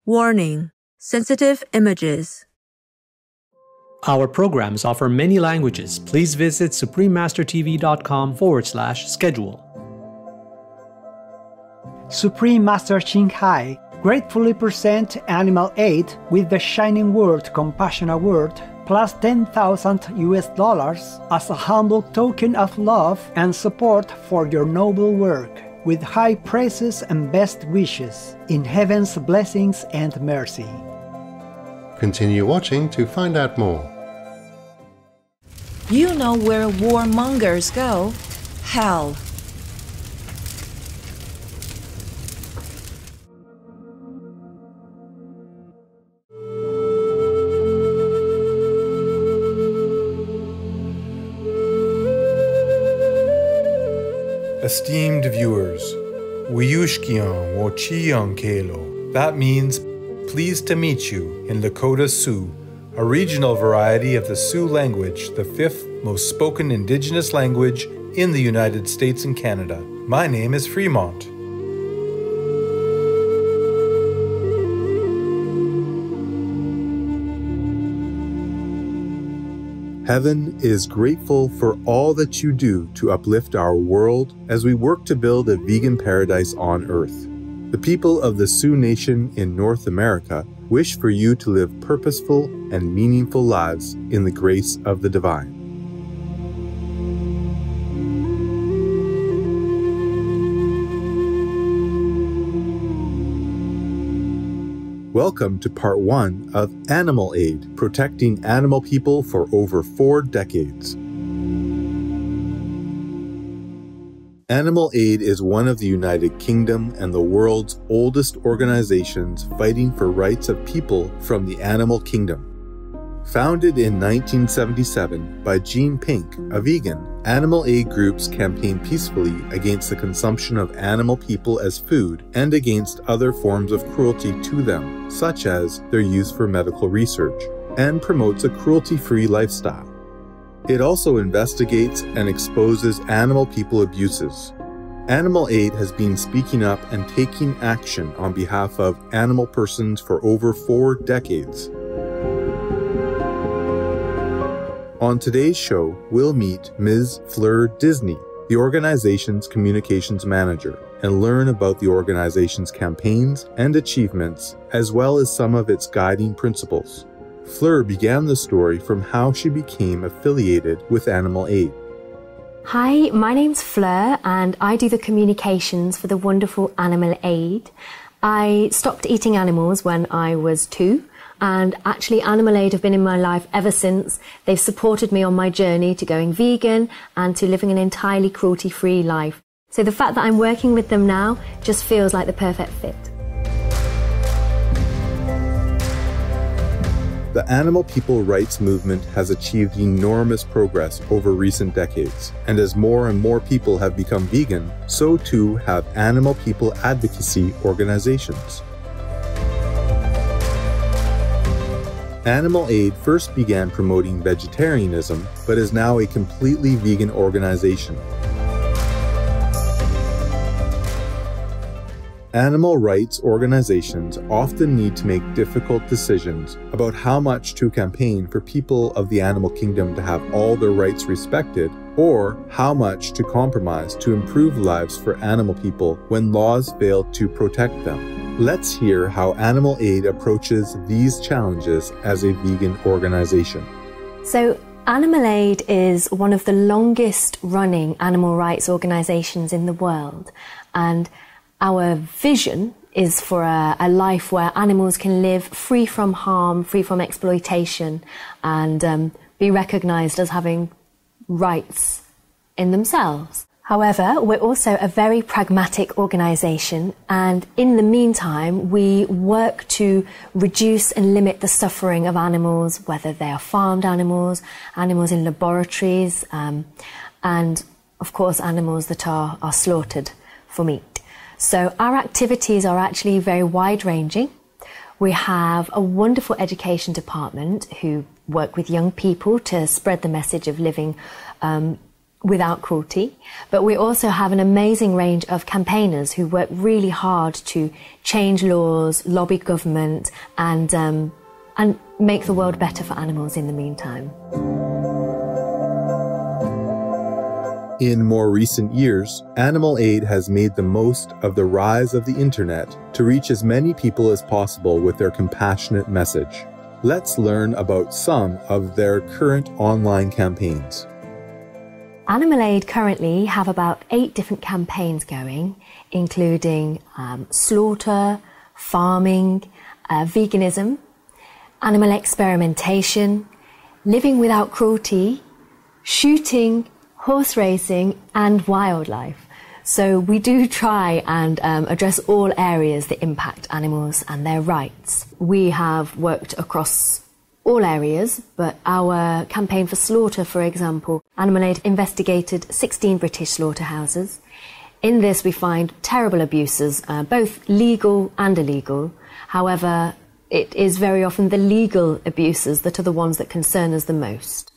Warning: sensitive images. Our programs offer many languages. Please visit suprememastertv.com/schedule. Supreme Master Qinghai gratefully present Animal Aid with the Shining World Compassion Award plus $10,000 as a humble token of love and support for your noble work, with high praises and best wishes in heaven's blessings and mercy. Continue watching to find out more. You know where warmongers go? Hell. Esteemed viewers, Wiyushkion wo Chiyong Kelo. That means pleased to meet you in Lakota Sioux, a regional variety of the Sioux language, the fifth most spoken indigenous language in the United States and Canada. My name is Fremont. Heaven is grateful for all that you do to uplift our world as we work to build a vegan paradise on Earth. The people of the Sioux Nation in North America wish for you to live purposeful and meaningful lives in the grace of the divine. Welcome to part 1 of Animal Aid, protecting animal people for over 4 decades. Animal Aid is one of the United Kingdom and the world's oldest organizations fighting for rights of people from the animal kingdom. Founded in 1977 by Jean Pink, a vegan, Animal Aid groups campaign peacefully against the consumption of animal people as food and against other forms of cruelty to them, such as their use for medical research, and promotes a cruelty-free lifestyle. It also investigates and exposes animal people abuses. Animal Aid has been speaking up and taking action on behalf of animal persons for over 4 decades. On today's show, we'll meet Ms. Fleur Disney, the organization's communications manager, and learn about the organization's campaigns and achievements, as well as some of its guiding principles. Fleur began the story from how she became affiliated with Animal Aid. Hi, my name's Fleur and I do the communications for the wonderful Animal Aid. I stopped eating animals when I was 2. And actually Animal Aid have been in my life ever since. They've supported me on my journey to going vegan and to living an entirely cruelty-free life. So the fact that I'm working with them now just feels like the perfect fit. The animal people rights movement has achieved enormous progress over recent decades, and as more and more people have become vegan, so too have animal people advocacy organizations. Animal Aid first began promoting vegetarianism, but is now a completely vegan organization. Animal rights organizations often need to make difficult decisions about how much to campaign for people of the animal kingdom to have all their rights respected, or how much to compromise to improve lives for animal people when laws fail to protect them. Let's hear how Animal Aid approaches these challenges as a vegan organization. So Animal Aid is one of the longest running animal rights organizations in the world, and our vision is for a life where animals can live free from harm, free from exploitation, and be recognized as having rights in themselves. However, we're also a very pragmatic organisation, and in the meantime, we work to reduce and limit the suffering of animals, whether they are farmed animals, animals in laboratories, and of course animals that are slaughtered for meat. So our activities are actually very wide-ranging. We have a wonderful education department who work with young people to spread the message of living without cruelty, but we also have an amazing range of campaigners who work really hard to change laws, lobby government, and make the world better for animals in the meantime. In more recent years, Animal Aid has made the most of the rise of the internet to reach as many people as possible with their compassionate message. Let's learn about some of their current online campaigns. Animal Aid currently have about 8 different campaigns going, including slaughter, farming, veganism, animal experimentation, living without cruelty, shooting, horse racing, and wildlife. So we do try and address all areas that impact animals and their rights. We have worked across all areas, but our campaign for slaughter, for example, Animal Aid investigated 16 British slaughterhouses. In this we find terrible abuses, both legal and illegal. However, it is very often the legal abuses that are the ones that concern us the most,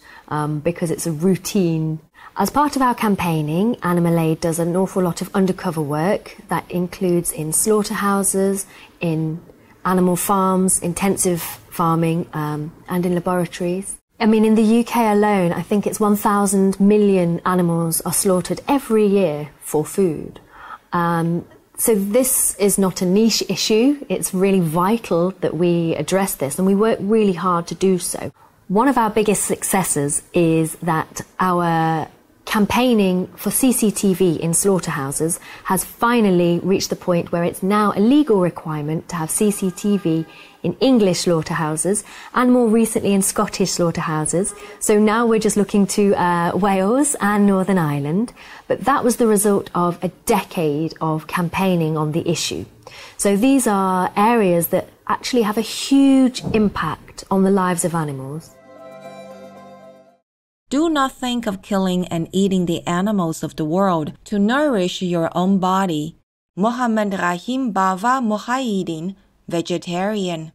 because it's a routine. As part of our campaigning, Animal Aid does an awful lot of undercover work that includes in slaughterhouses, in animal farms, intensive farming, and in laboratories. I mean, in the UK alone, I think it's 1,000 million animals are slaughtered every year for food. So this is not a niche issue. It's really vital that we address this, and we work really hard to do so. One of our biggest successes is that our campaigning for CCTV in slaughterhouses has finally reached the point where it's now a legal requirement to have CCTV in English slaughterhouses and more recently in Scottish slaughterhouses. So now we're just looking to Wales and Northern Ireland. But that was the result of a decade of campaigning on the issue. So these are areas that actually have a huge impact on the lives of animals. Do not think of killing and eating the animals of the world to nourish your own body. Muhammad Rahim Bava Muhaidin, vegetarian.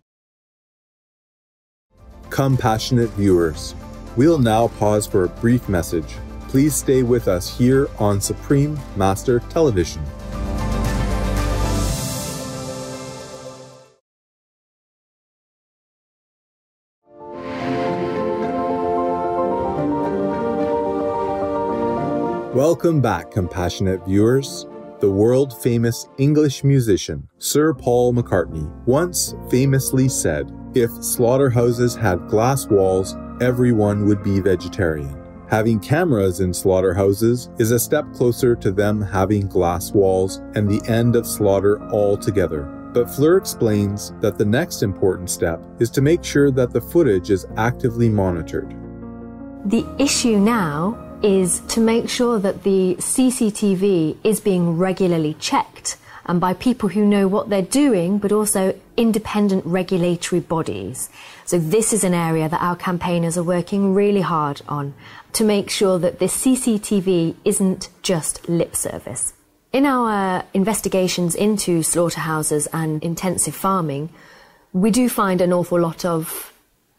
Compassionate viewers, we'll now pause for a brief message. Please stay with us here on Supreme Master Television. Welcome back, compassionate viewers. The world-famous English musician, Sir Paul McCartney, once famously said, "If slaughterhouses had glass walls, everyone would be vegetarian." Having cameras in slaughterhouses is a step closer to them having glass walls and the end of slaughter altogether. But Fleur explains that the next important step is to make sure that the footage is actively monitored. The issue now is to make sure that the CCTV is being regularly checked, and by people who know what they're doing, but also independent regulatory bodies. So this is an area that our campaigners are working really hard on, to make sure that this CCTV isn't just lip service. In our investigations into slaughterhouses and intensive farming, we do find an awful lot of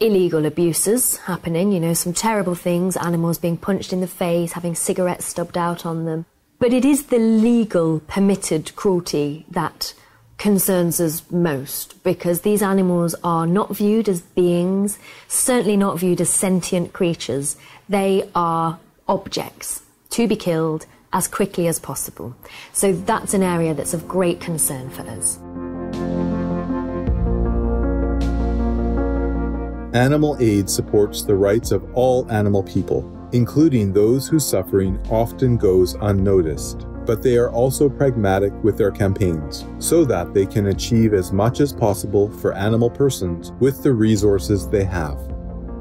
illegal abuses happening, some terrible things, animals being punched in the face, having cigarettes stubbed out on them. But it is the legal, permitted cruelty that concerns us most, because these animals are not viewed as beings, certainly not viewed as sentient creatures. They are objects to be killed as quickly as possible. So that's an area that's of great concern for us. Animal Aid supports the rights of all animal people, including those whose suffering often goes unnoticed. But they are also pragmatic with their campaigns, so that they can achieve as much as possible for animal persons with the resources they have.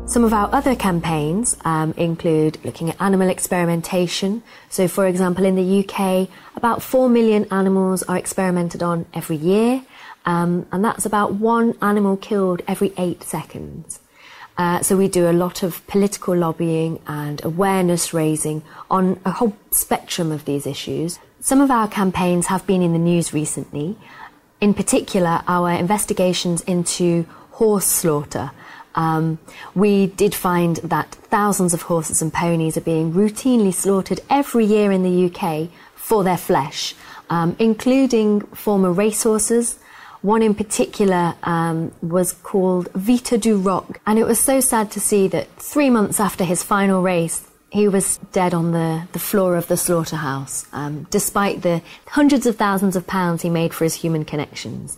Some of our other campaigns include looking at animal experimentation. So, for example, in the UK, about 4 million animals are experimented on every year, and that's about 1 animal killed every 8 seconds. So we do a lot of political lobbying and awareness raising on a whole spectrum of these issues. Some of our campaigns have been in the news recently. In particular, our investigations into horse slaughter We did find that thousands of horses and ponies are being routinely slaughtered every year in the UK for their flesh, including former racehorses. One in particular was called Vita du Roc, and it was so sad to see that 3 months after his final race, he was dead on the floor of the slaughterhouse, despite the hundreds of thousands of pounds he made for his human connections.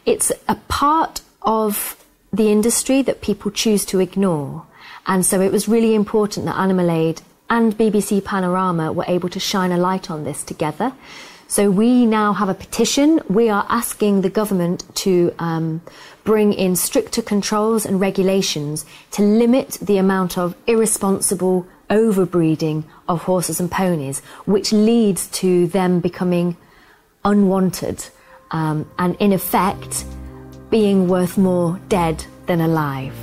It's a part of the industry that people choose to ignore, and so it was really important that Animal Aid and BBC Panorama were able to shine a light on this together. So we now have a petition. We are asking the government to bring in stricter controls and regulations to limit the amount of irresponsible overbreeding of horses and ponies, which leads to them becoming unwanted and, in effect, being worth more dead than alive.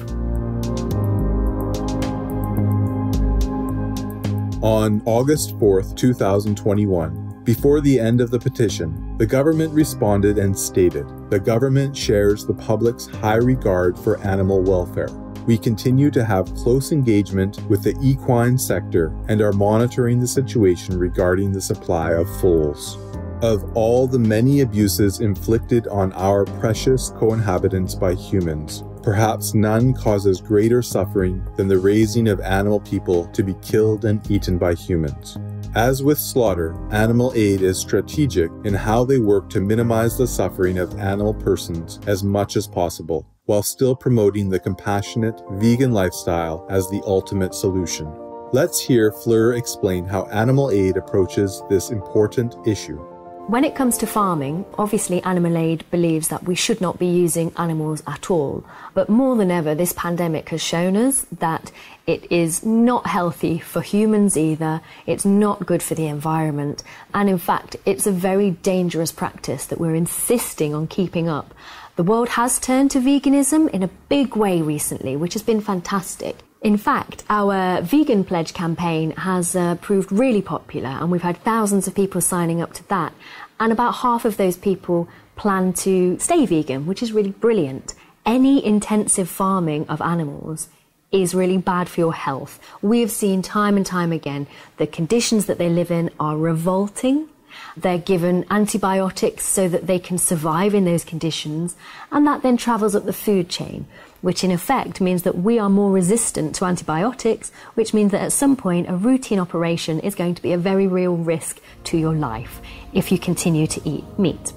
On August 4th, 2021, before the end of the petition, the government responded and stated, "The government shares the public's high regard for animal welfare. We continue to have close engagement with the equine sector and are monitoring the situation regarding the supply of foals. Of all the many abuses inflicted on our precious co-inhabitants by humans, perhaps none causes greater suffering than the raising of animal people to be killed and eaten by humans. As with slaughter, Animal Aid is strategic in how they work to minimize the suffering of animal persons as much as possible, while still promoting the compassionate, vegan lifestyle as the ultimate solution." Let's hear Fleur explain how Animal Aid approaches this important issue. When it comes to farming, obviously Animal Aid believes that we should not be using animals at all. But more than ever, this pandemic has shown us that it is not healthy for humans either. It's not good for the environment. And in fact, it's a very dangerous practice that we're insisting on keeping up. The world has turned to veganism in a big way recently, which has been fantastic. In fact, our vegan pledge campaign has proved really popular, and we've had thousands of people signing up to that. And about half of those people plan to stay vegan, which is really brilliant. Any intensive farming of animals is really bad for your health. We have seen time and time again the conditions that they live in are revolting. They're given antibiotics so that they can survive in those conditions, and that then travels up the food chain, which in effect means that we are more resistant to antibiotics, which means that at some point a routine operation is going to be a very real risk to your life if you continue to eat meat.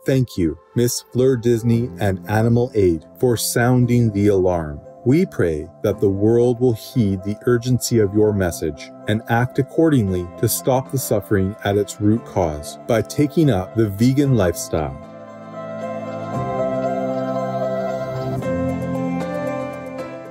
Thank you, Miss Fleur Disney and Animal Aid, for sounding the alarm. We pray that the world will heed the urgency of your message and act accordingly to stop the suffering at its root cause by taking up the vegan lifestyle.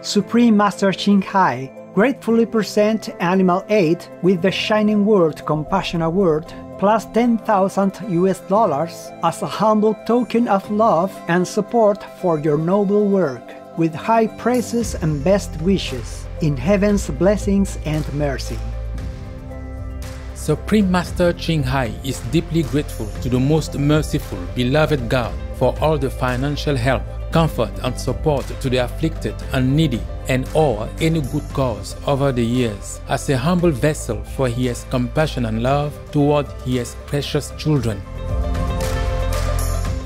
Supreme Master Ching Hai gratefully present Animal Aid with the Shining World Compassion Award plus $10,000 as a humble token of love and support for your noble work, with high praises and best wishes in heaven's blessings and mercy. Supreme Master Ching Hai is deeply grateful to the most merciful, beloved God for all the financial help, comfort and support to the afflicted and needy and or any good cause over the years, as a humble vessel for His compassion and love toward His precious children.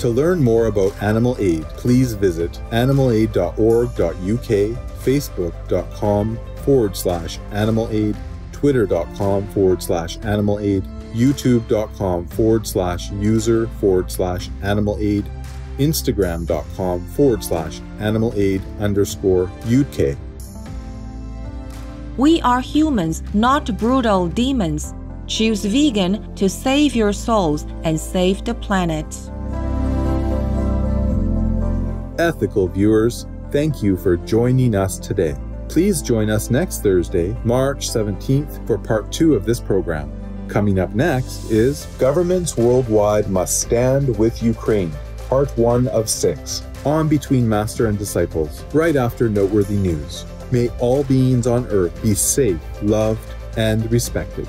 To learn more about Animal Aid, please visit animalaid.org.uk, facebook.com/animalaid, twitter.com/animalaid, youtube.com/user/animalaid, instagram.com/animalaid_UK. We are humans, not brutal demons. Choose vegan to save your souls and save the planet. Ethical viewers, thank you for joining us today. Please join us next Thursday, March 17th, for part 2 of this program. Coming up next is Governments Worldwide Must Stand with Ukraine, part 1 of 6, on Between Master and Disciples, right after noteworthy news. May all beings on earth be safe, loved, and respected.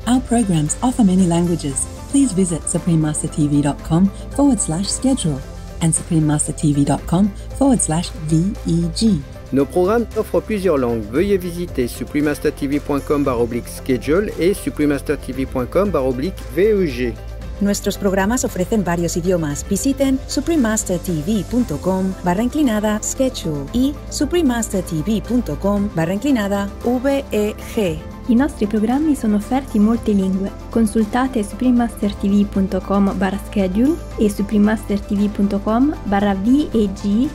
Our programs offer many languages. please visit suprememastertv.com/schedule and suprememastertv.com/VEG. Nos programmes offrent plusieurs langues. Veuillez visiter suprememastertv.com/schedule et suprememastertv.com/VEG. Nuestros programas ofrecen varios idiomas. Visiten suprememastertv.com/schedule y suprememastertv.com/VEG. I nostri programmi sono offerti in molte lingue. Consultate suprememastertv.com/schedule e suprememastertv.com/VEG